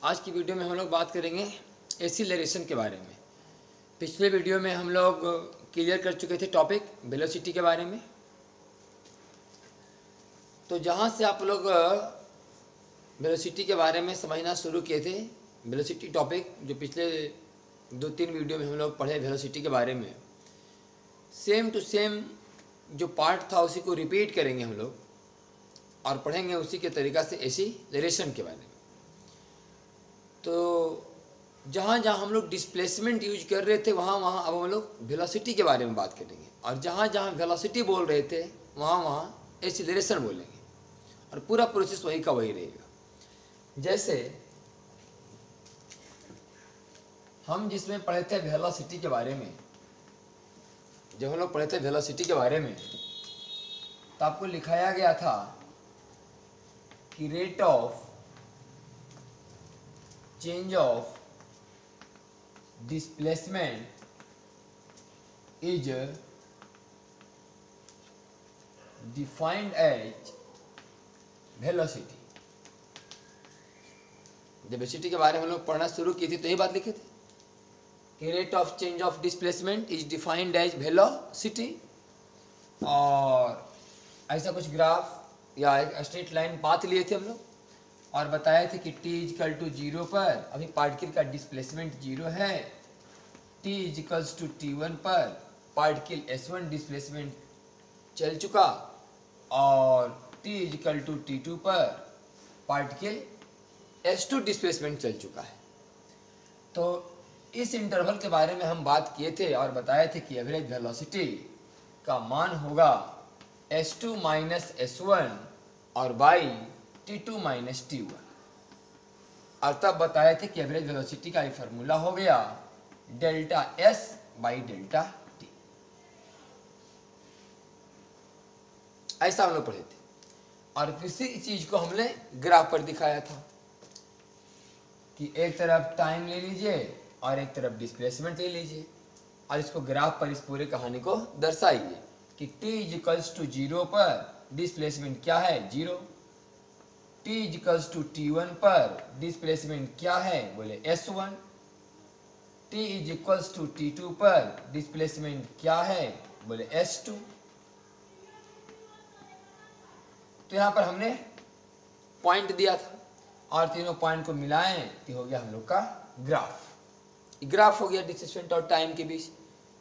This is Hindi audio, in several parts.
आज की वीडियो में हम लोग बात करेंगे एक्सीलरेशन के बारे में। पिछले वीडियो में हम लोग क्लियर कर चुके थे टॉपिक वेलोसिटी के बारे में। तो जहाँ से आप लोग वेलोसिटी के बारे में समझना शुरू किए थे, वेलोसिटी टॉपिक जो पिछले 2-3 वीडियो में हम लोग पढ़े वेलोसिटी के बारे में, सेम टू सेम जो पार्ट था उसी को रिपीट करेंगे हम लोग और पढ़ेंगे उसी के तरीक़ा से एक्सीलरेशन के बारे में। तो जहाँ जहाँ हम लोग डिस्प्लेसमेंट यूज कर रहे थे वहाँ वहाँ अब हम लोग वेलोसिटी के बारे में बात करेंगे, और जहाँ जहाँ वेलोसिटी बोल रहे थे वहाँ वहाँ एक्सीलरेशन बोलेंगे, और पूरा प्रोसेस वही का वही रहेगा। जैसे हम जिसमें पढ़े थे वेलोसिटी के बारे में, जब हम लोग पढ़े थे वेलोसिटी के बारे में, तो आपको लिखाया गया था कि rate of change of displacement is defined as velocity। जब वेलोसिटी के बारे में हम लोग पढ़ना शुरू की थी तो यही बात लिखे थे कि rate of change of displacement is defined as velocity, और ऐसा कुछ ग्राफ या एक स्ट्रेट लाइन पाथ लिए थे हम लोग और बताए थे कि t इजिकल टू 0 पर अभी पार्टिकल का डिस्प्लेसमेंट 0 है, t इजिकल्स टू t1 पर पार्टिकल s1 डिस्प्लेसमेंट चल चुका, और t इजिकल टू t2 पर पार्टिकल s2 डिस्प्लेसमेंट चल चुका है। तो इस इंटरवल के बारे में हम बात किए थे और बताए थे कि एवरेज वेलोसिटी का मान होगा s2 माइनस s1 और बाई t2 माइनस t1, और तब बताए थे कि एवरेज वेलोसिटी का ये फार्मूला हो गया delta s by delta t। ऐसा हम लोग पढ़े थे, और इसी चीज को हमने ग्राफ पर दिखाया था कि एक तरफ टाइम ले लीजिए और एक तरफ डिस्प्लेसमेंट ले लीजिए, और इसको ग्राफ पर इस पूरे कहानी को दर्शाइए कि t इजिकल्स टू 0 पर डिस्प्लेसमेंट क्या है 0, t इजिकल्स टू t1 पर डिस्प्लेसमेंट क्या है बोले s1, t equals to t2 पर डिस्प्लेसमेंट क्या है बोले s2। तो यहाँ पर हमने पॉइंट दिया था और तीनों पॉइंट को मिलाएं तो हो गया हम लोग का ग्राफ हो गया डिस्प्लेसमेंट और टाइम के बीच।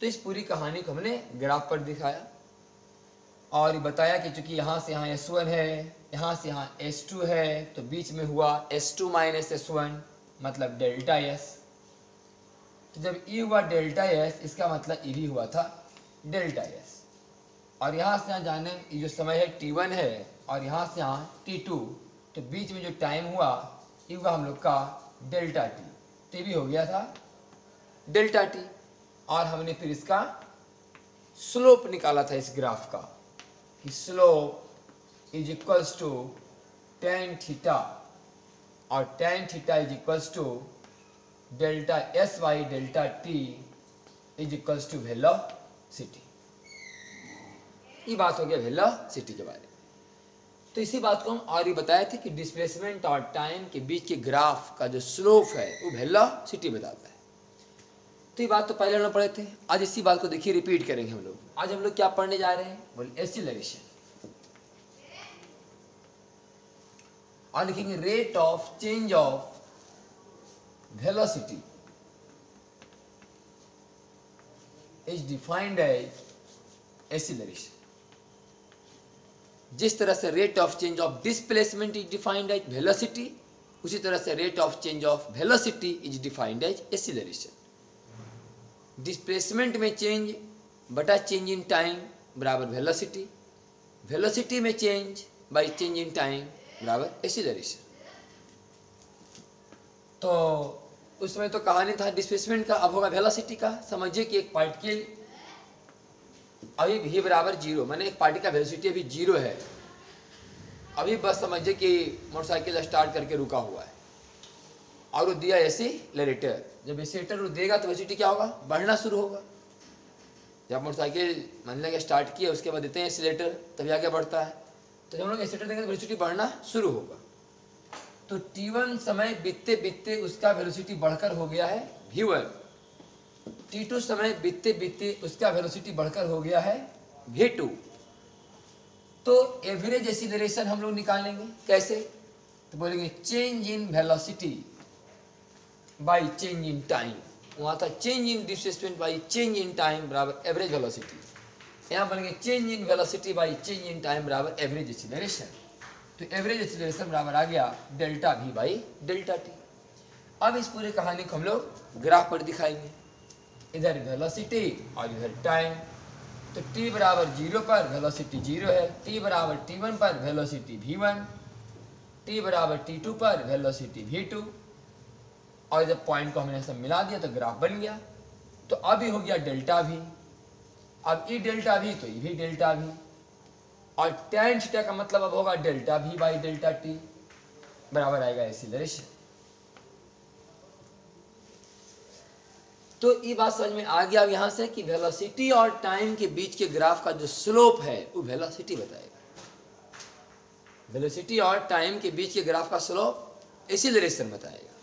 तो इस पूरी कहानी को हमने ग्राफ पर दिखाया और बताया कि चूंकि यहाँ से यहाँ s1 है, यहाँ से यहाँ s2 है, तो बीच में हुआ s2 माइनस s1 मतलब डेल्टा s। तो जब e हुआ डेल्टा s, इसका मतलब e भी हुआ था डेल्टा s, और यहाँ से यहाँ जाने ये जो समय है t1 है और यहाँ से यहाँ t2, तो बीच में जो टाइम हुआ ये हुआ हम लोग का डेल्टा t, तो ये भी हो गया था डेल्टा t। और हमने फिर इसका स्लोप निकाला था इस ग्राफ का कि slope is equals to tan theta, और tan theta is equals to delta s by delta t is equals to velocity. ये बात हो गया वेलोसिटी के बारे में। तो इसी बात को हम और भी बताए थे कि डिस्प्लेसमेंट और टाइम के बीच के ग्राफ का जो स्लोप है वो वेलोसिटी बताता है। तो ये बात तो पहले हम लोग पढ़े थे, आज इसी बात को देखिए रिपीट करेंगे हम लोग। आज हम लोग क्या पढ़ने जा रहे हैं बोले एक्सीलरेशन, और लिखेंगे rate of change of velocity is defined as acceleration. जिस तरह से rate of change of displacement is defined as velocity, उसी तरह से rate of change of velocity is defined as acceleration. Displacement में चेंज बटा चेंज इन टाइम बराबर वेलोसिटी, वेलोसिटी में change by change in time बराबर एक्सीलरेशन। तो उसमें तो कहानी था डिस्प्लेसमेंट का, अब होगा वेलोसिटी का। समझिए कि एक पार्टिकल अभी भी बराबर 0, मैंने एक पार्टिकल का वेलोसिटी अभी 0 है। अभी बस समझिए कि मोटरसाइकिल स्टार्ट करके रुका हुआ है और वो दिया एक्सीलरेटर। जब एक्सीलरेटर वो देगा तो वेलोसिटी क्या होगा बढ़ना शुरू होगा। जब मोटरसाइकिल मान लेंगे स्टार्ट किया उसके बाद देते हैं एक्सीलरेटर तभी आगे बढ़ता है, तो जब हम लोग एक्सीलरेटर देंगे तो वेलोसिटी बढ़ना शुरू होगा। तो t1 समय बीतते बीतते उसका वेलोसिटी बढ़कर हो गया है v1, t2 समय बीतते बीतते उसका वेलोसिटी बढ़कर हो गया है v2। तो एवरेज एक्सीलरेशन हम लोग निकालेंगे कैसे, तो बोलेंगे change in velocity by change in time. वहाँ था change in displacement by change in time बराबर एवरेज वेलोसिटी, यहाँ बोलेंगे change in velocity by change in time बराबर एवरेज एक्सीलरेशन। तो एवरेज एक्सीलरेशन बराबर आ गया delta v by delta T. अब इस पूरे कहानी को हम लोग ग्राफ पर दिखाएंगे, इधर वेलोसिटी और इधर टाइम। तो t बराबर 0 पर वेलोसिटी 0 है, t बराबर t1 पर वेलोसिटी v1, t बराबर t2 पर वेलोसिटी v2, और जब पॉइंट को हमने सब मिला दिया तो ग्राफ बन गया। तो अब ये हो गया डेल्टा v, अब ई डेल्टा v तो ये भी डेल्टा v, और tan थीटा का मतलब अब होगा delta v by delta T बराबर आएगा एक्सीलरेशन। तो ये बात समझ में आ गया यहाँ से कि वेलोसिटी और टाइम के बीच के ग्राफ का जो स्लोप है वो वेलोसिटी बताएगा, वेलोसिटी और टाइम के बीच के ग्राफ का स्लोप एक्सीलरेशन बताएगा,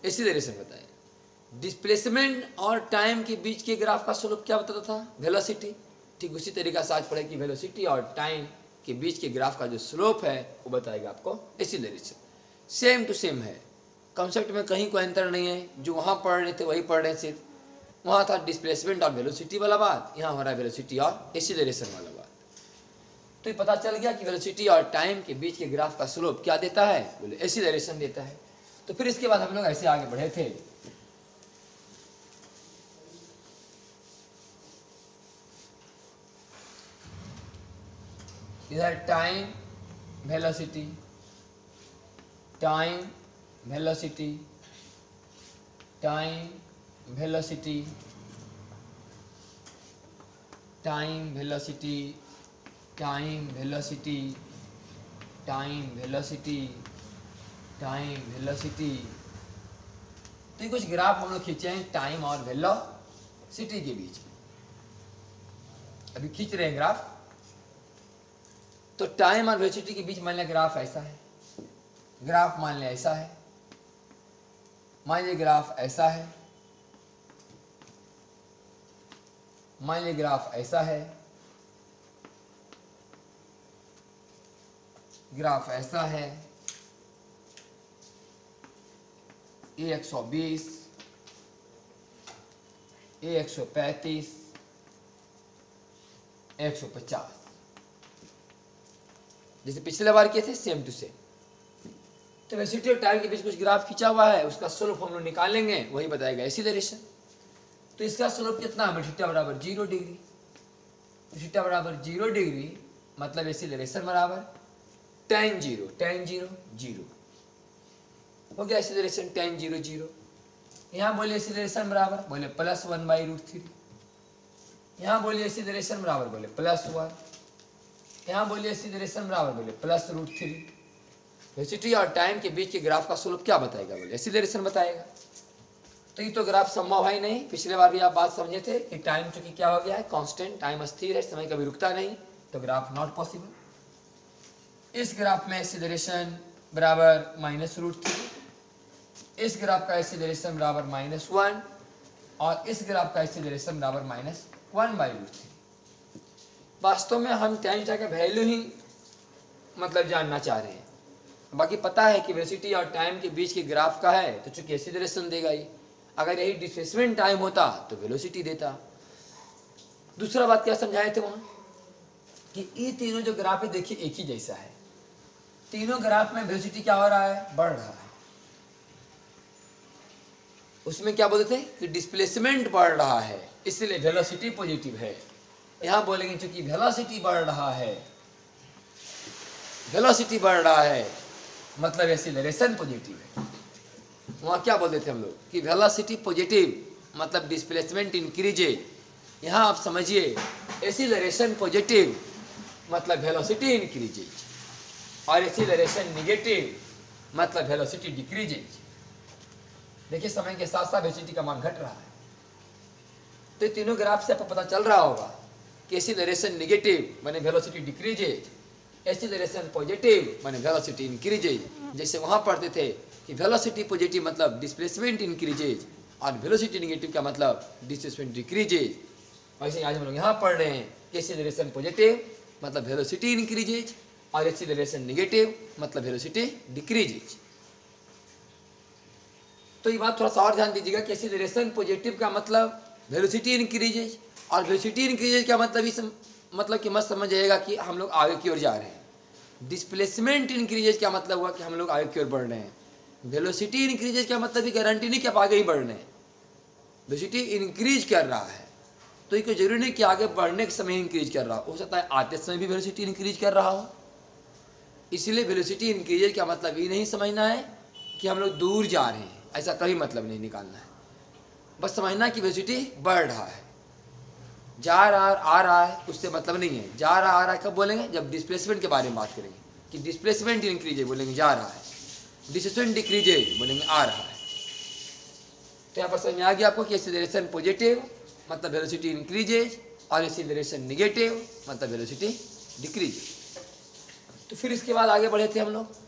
एक्सीलरेशन बताएगा। डिस्प्लेसमेंट और टाइम के बीच के ग्राफ का स्लोप क्या बताता था, वेलोसिटी। ठीक उसी तरीका से आज पढ़े कि वेलोसिटी और टाइम के बीच के ग्राफ का जो स्लोप है वो बताएगा आपको एक्सीलरेशन। सेम टू सेम है, कॉन्सेप्ट में कहीं कोई अंतर नहीं है, जो वहाँ पढ़ रहे थे वही पढ़ रहे हैं, सिर्फ वहाँ था डिस्प्लेसमेंट और वेलोसिटी वाला बात, यहाँ हो रहा है वेलोसिटी और एक्सीलरेशन वाला बात। तो ये पता चल गया कि वेलोसिटी और टाइम के बीच के ग्राफ का स्लोप क्या देता है, बोले एक्सीलरेशन देता है। तो फिर इसके बाद हम लोग ऐसे आगे बढ़े थे, इधर time velocity, time velocity, time velocity, time velocity, time velocity, time velocity, time velocity. तो कुछ ग्राफ हम लोग खींचे हैं टाइम और वेलोसिटी के बीच में, अभी खींच रहे हैं ग्राफ। तो टाइम और वेलोसिटी के बीच मान लिया ग्राफ ऐसा है, ग्राफ मान लिया ऐसा है, मान लिया ग्राफ ऐसा है, मान लिया ग्राफ ऐसा है, ग्राफ ऐसा है, ए 120, ए 135, 150, जैसे पिछले बार किए थे सेम टू सेम। तो वेलोसिटी और टाइम के बीच कुछ ग्राफ खींचा हुआ है, उसका स्लोप हम लोग निकालेंगे, वही बताएगा एक्सीलरेशन। तो इसका स्लोप कितना है, थीटा बराबर 0 डिग्री, थीटा बराबर 0 डिग्री मतलब एक्सीलरेशन बराबर tan 0, tan 0 0 हो गया एक्सीलरेशन tan 0 0। यहाँ बोलिए एक्सीलरेशन बराबर, बोले +1/√3, यहाँ बोलिए एक्सीलरेशन बराबर, बोले +1, यहाँ बोलिए एक्सीलरेशन बराबर, बोले +√3। वेलोसिटी और टाइम के बीच के ग्राफ का स्लोप क्या बताएगा, बोले एक्सीलरेशन बताएगा। तो ये तो ग्राफ संभव है नहीं, पिछले बार भी आप बात समझे थे कि टाइम चूंकि क्या हो गया है कांस्टेंट, टाइम स्थिर है, समय कभी रुकता नहीं, तो ग्राफ नॉट पॉसिबल। इस ग्राफ में एक्सीलरेशन बराबर -√3, इस ग्राफ का एक्सीलरेशन बराबर -1 और इस ग्राफ का एक्सीलरेशन बराबर -1/√3। वास्तव में हम tan थीटा का वैल्यू ही मतलब जानना चाह रहे हैं, बाकी पता है कि वेलोसिटी और टाइम के बीच के ग्राफ का है तो चूंकि एक्सीलरेशन देगा ही, अगर यही डिस्प्लेसमेंट टाइम होता तो वेलोसिटी देता। दूसरा बात क्या समझाए थे वहाँ कि ये तीनों जो ग्राफ है देखिए एक ही जैसा है, तीनों ग्राफ में वेलोसिटी क्या हो रहा है, बढ़ रहा है। उसमें क्या बोलते थे कि डिस्प्लेसमेंट बढ़ रहा है इसलिए वेलोसिटी पॉजिटिव है। यहाँ बोलेंगे चूंकि वेलोसिटी बढ़ रहा है, वेलोसिटी बढ़ रहा है मतलब एक्सीलरेशन पॉजिटिव है। वहाँ क्या बोलते थे हम लोग कि वेलोसिटी पॉजिटिव मतलब डिस्प्लेसमेंट इंक्रीजेज, यहाँ आप समझिए एक्सीलरेशन पॉजिटिव मतलब वेलोसिटी इंक्रीजेज, और एक्सीलरेशन निगेटिव मतलब वेलोसिटी डिक्रीजेज। देखिए समय के साथ साथ वेलोसिटी का मान घट रहा है, तो तीनों ग्राफ से आपको पता चल रहा होगा कि एक्सीलरेशन निगेटिव माने वेलोसिटी डिक्रीजेज एक्सीलरेशन पॉजिटिव माने वेलोसिटी इंक्रीजेज। जैसे वहां पढ़ते थे कि वेलोसिटी पॉजिटिव मतलब डिस्प्लेसमेंट इंक्रीजेज और वेलोसिटी नेगेटिव का मतलब डिस्प्लेसमेंट डिक्रीजेज। वैसे आज हम लोग यहाँ पढ़ रहे हैं कि एक्सीलरेशन पॉजिटिव मतलब वेलोसिटी इंक्रीजेज और एक्सीलरेशन नेगेटिव मतलब वेलोसिटी डिक्रीजेज। तो ये बात थोड़ा सा और ध्यान दीजिएगा कि एक्सीलरेशन पॉजिटिव का मतलब वेलोसिटी इंक्रीजेज और वेलोसिटी इंक्रीजेज का मतलब इस मतलब कि मत समझ जाएगा कि हम लोग आगे की ओर जा रहे हैं। डिस्प्लेसमेंट इंक्रीजेज का मतलब हुआ कि हम लोग आगे की ओर बढ़ रहे हैं। वेलोसिटी इंक्रीजेज का मतलब भी गारंटी नहीं कि आप आगे ही बढ़ रहे हैं, वेलोसिटी इंक्रीज कर रहा है। तो ये कोई जरूरी नहीं कि आगे बढ़ने के समय इंक्रीज कर रहा हो सकता है आते समय भी वेलोसिटी इंक्रीज कर रहा हो। इसलिए वेलोसिटी इंक्रीजेज का मतलब ये नहीं समझना है कि हम लोग दूर जा रहे हैं, ऐसा कभी मतलब नहीं निकालना है। बस समझना कि वेलोसिटी बढ़ रहा है, जा रहा है आ रहा है उससे मतलब नहीं है। जा रहा आ रहा है कब बोलेंगे, जब डिस्प्लेसमेंट के बारे में बात करेंगे कि डिस्प्लेसमेंट इंक्रीजेज बोलेंगे जा रहा है, डिस्प्लेसमेंट डिक्रीजेज बोलेंगे आ रहा है। तो यहाँ पर समझ में आ गया आपको कि एक्सीलरेशन पॉजिटिव मतलब वेलोसिटी इंक्रीजेज और एक्सीलरेशन नेगेटिव मतलब वेलोसिटी डिक्रीजेज। तो फिर इसके बाद आगे बढ़े थे हम लोग।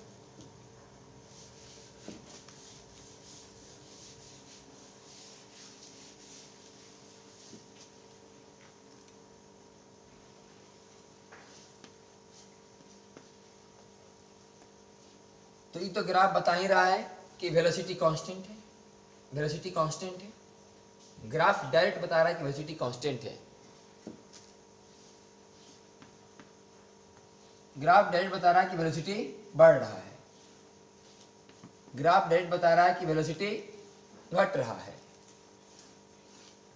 तो ये तो ग्राफ बता ही रहा है कि वेलोसिटी कांस्टेंट है, वेलोसिटी कांस्टेंट है। ग्राफ डायरेक्ट बता रहा है कि वेलोसिटी कांस्टेंट है। ग्राफ डायरेक्ट बता रहा है कि वेलोसिटी बढ़ रहा है, ग्राफ डायरेक्ट बता रहा है कि वेलोसिटी घट रहा है,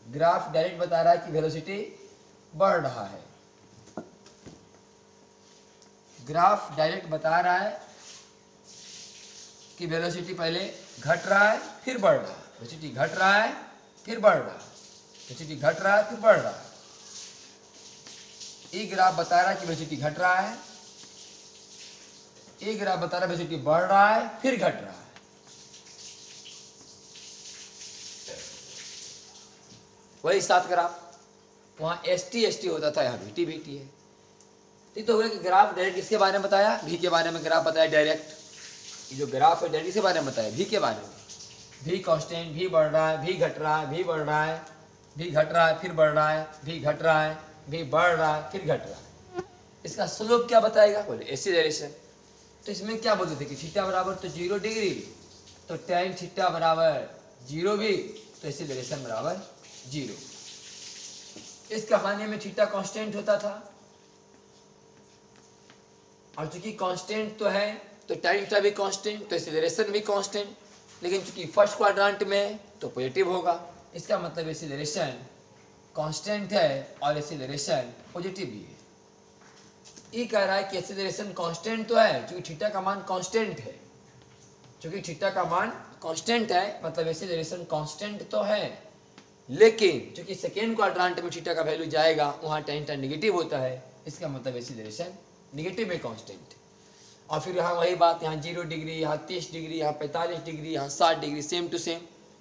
ग्राफ डायरेक्ट बता रहा है कि वेलोसिटी बढ़ रहा है, ग्राफ डायरेक्ट बता रहा है कि वेलोसिटी पहले घट रहा है फिर बढ़ रहा है, वेलोसिटी घट रहा है फिर बढ़ रहा है, वेलोसिटी घट रहा है फिर बढ़ रहा है। ये ग्राफ बता रहा है कि वेलोसिटी घट रहा है, ये ग्राफ बता रहा है वेलोसिटी बढ़ रहा है फिर घट रहा है। वही 7 ग्राफ, वहां ST होता था, यहाँ VT है। तो हो गया कि ग्राफ डायरेक्ट किसके बारे में बताया, V के बारे में ग्राफ बताया डायरेक्ट। ये जो ग्राफ है डायरेक्ट किसके बारे में बताया, V के बारे में। V कांस्टेंट, V बढ़ रहा है, V घट रहा है, V बढ़ रहा है, V घट रहा है फिर बढ़ रहा है, V घट रहा है, V बढ़ रहा है फिर घट रहा है। इसका स्लोप क्या बताएगा, बोले एक्सीलरेशन। तो इसमें क्या बोलते थे कि थीटा बराबर तो 0 डिग्री, तो tan थीटा बराबर 0 भी, तो एक्सीलरेशन बराबर 0। इस कहानी में थीटा कांस्टेंट होता था, और चूंकि कांस्टेंट तो है तो tan थीटा भी कांस्टेंट, तो एक्सीलरेशन भी कांस्टेंट। लेकिन चूंकि फर्स्ट क्वाड्रेंट में तो पॉजिटिव होगा, इसका मतलब एक्सीलरेशन कांस्टेंट है और एक्सीलरेशन पॉजिटिव भी है। ये कह रहा है कि एक्सीलरेशन कांस्टेंट तो है क्योंकि थीटा का मान कांस्टेंट है, क्योंकि थीटा का मान कांस्टेंट है मतलब एक्सीलरेशन कांस्टेंट तो है। लेकिन क्योंकि सेकेंड क्वाड्रेंट में थीटा का वैल्यू जाएगा वहाँ tan थीटा नेगेटिव होता है, इसका मतलब एक्सीलरेशन नेगेटिव में कांस्टेंट। और फिर यहाँ वही बात, यहाँ 0 डिग्री, यहाँ 30 डिग्री, यहाँ 45 डिग्री, यहाँ 60 डिग्री, सेम टू सेम।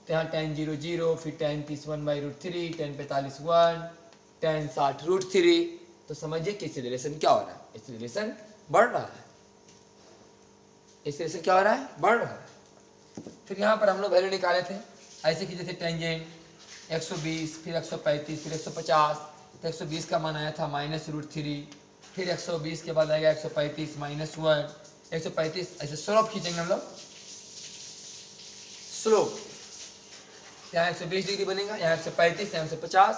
तो यहाँ tan 0 0, फिर tan 30 1/√3, tan 45 1, tan 60 √3। तो समझिए कि एक्सीलरेशन क्या हो रहा है, एक्सीलरेशन बढ़ रहा है, एक्सीलरेशन क्या हो रहा है, बढ़ रहा है। फिर यहाँ पर हम लोग वैल्यू निकाले थे ऐसे कि जैसे टेंजेंट 120, फिर 135, फिर 150। तो 120 का मान आया था -√3, फिर 120 के बाद आएगा 135 -1, 135 ऐसे स्लोप खींचेंगे हम लोग, स्लोप। यहाँ 120 डिग्री बनेगा, यहाँ 135, यहाँ 150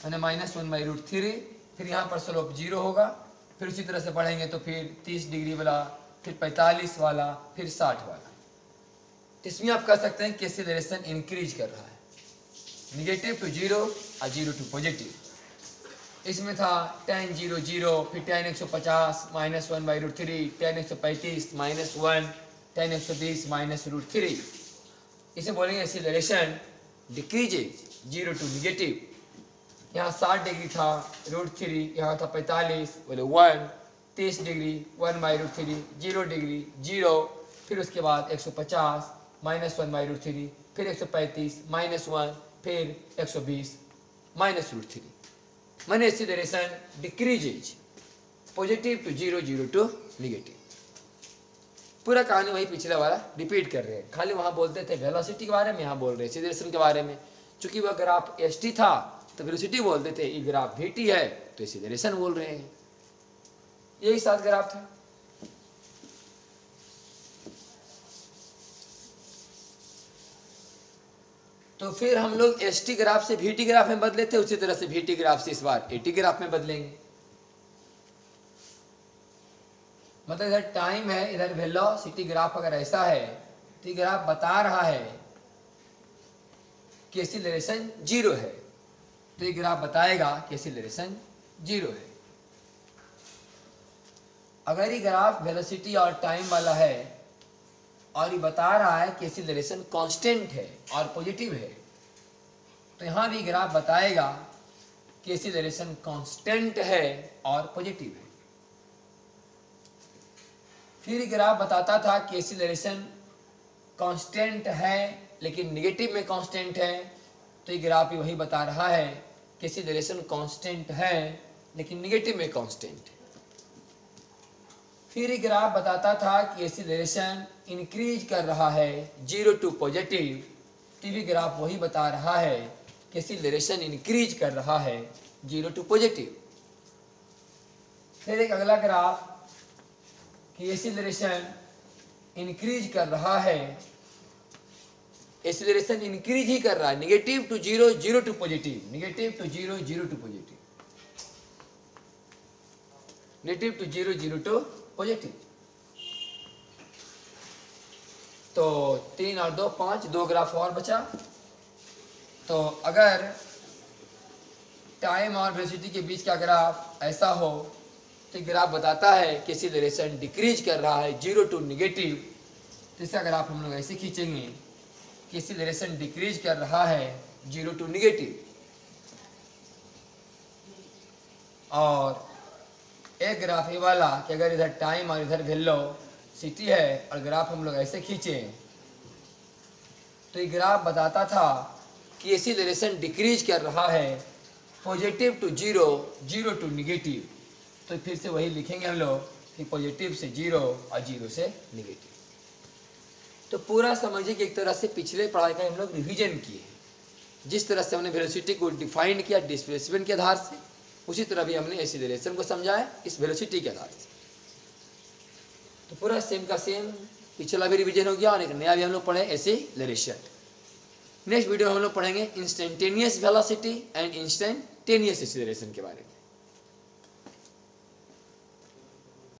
यानी -1/√3। फिर यहाँ पर स्लोप 0 होगा, फिर उसी तरह से बढ़ेंगे तो फिर 30 डिग्री वाला, फिर 45 वाला, फिर 60 वाला। इसमें आप कह सकते हैं कि एक्सीलरेशन इंक्रीज कर रहा है, नेगेटिव टू 0 और 0 टू पॉजिटिव। इसमें था tan 0 0, फिर tan 150 -1/√3, tan 135 -1, tan 120 -√3। इसे बोलेंगे एक्सीलरेशन डिक्रीजेज 0 टू नेगेटिव। यहाँ 60 डिग्री था √3, यहाँ था 45 बोले 1, 30 डिग्री 1/√3, 0 डिग्री 0, फिर उसके बाद 150 -1/√3, फिर 135 -1, फिर 120 -√3। माने acceleration decreases. Positive to zero, zero to negative. पूरा कहानी वही पिछले वाला रिपीट कर रहे हैं, खाली वहां बोलते थे वेलोसिटी के बारे में, यहाँ बोल रहे हैं एक्सीलरेशन के बारे में। चूंकि वह ग्राफ st था तो वेलोसिटी बोलते थे, ये ग्राफ vt है तो एक्सीलरेशन बोल रहे हैं। यही साथ ग्राफ था। तो फिर हम लोग st ग्राफ से vt ग्राफ में बदले थे, उसी तरह से vt ग्राफ से इस बार at ग्राफ में बदलेंगे। मतलब इधर टाइम है, इधर वेलोसिटी ग्राफ अगर ऐसा है तो ये ग्राफ बता रहा है कि एक्सीलरेशन जीरो है, तो ये ग्राफ बताएगा कि एक्सीलरेशन जीरो है। अगर ये ग्राफ वेलोसिटी और टाइम वाला है और ये बता रहा है कि एक्सीलरेशन कांस्टेंट है और पॉजिटिव है, तो यहाँ भी ग्राफ बताएगा कि एक्सीलरेशन कांस्टेंट है और पॉजिटिव है। फिर ग्राफ बताता था कि एक्सीलरेशन कांस्टेंट है लेकिन निगेटिव में कांस्टेंट है, तो ये ग्राफ भी वही बता रहा है कि एक्सीलरेशन कांस्टेंट है लेकिन निगेटिव में कांस्टेंट है। फिर ये ग्राफ बताता था कि एक्सीलरेशन इंक्रीज कर रहा है जीरो टू पॉजिटिव, तो भी ग्राफ वही बता रहा है कि एक्सीलरेशन इंक्रीज कर रहा है जीरो टू पॉजिटिव। फिर एक अगला ग्राफ कि एक्सीलरेशन इंक्रीज कर रहा है, एक्सीलरेशन इंक्रीज ही कर रहा है, negative to zero, zero to positive, negative to zero, zero to positive, negative to zero, zero to positive. तो 3 और 2 5, 2 ग्राफ और बचा। तो अगर टाइम और वेलोसिटी के बीच का ग्राफ ऐसा हो तो ग्राफ बताता है कि एक्सीलरेशन डिक्रीज कर रहा है जीरो टू निगेटिव, तो इसका ग्राफ हम लोग ऐसे खींचेंगे कि एक्सीलरेशन डिक्रीज कर रहा है जीरो टू निगेटिव। और एक ग्राफ ये वाला कि अगर इधर टाइम और इधर वेलोसिटी है और ग्राफ हम लोग ऐसे खींचें तो ये ग्राफ बताता था कि एक्सीलरेशन डिक्रीज कर रहा है positive to zero, zero to negative. तो फिर से वही लिखेंगे हम लोग कि पॉजिटिव से जीरो और जीरो से निगेटिव। तो पूरा समझिए कि एक तरह से पिछले पढ़ाई का हम लोग रिवीजन किए। जिस तरह से हमने वेलोसिटी को डिफाइन किया डिस्प्लेसमेंट के आधार से, उसी तरह भी हमने एक्सीलरेशन को समझाया इस वेलोसिटी के आधार से। तो पूरा सेम का सेम पिछला भी रिवीजन हो गया और एक नया भी हम लोग पढ़े एक्सीलरेशन। नेक्स्ट वीडियो में हम लोग पढ़ेंगे instantaneous velocity and instantaneous acceleration के बारे में।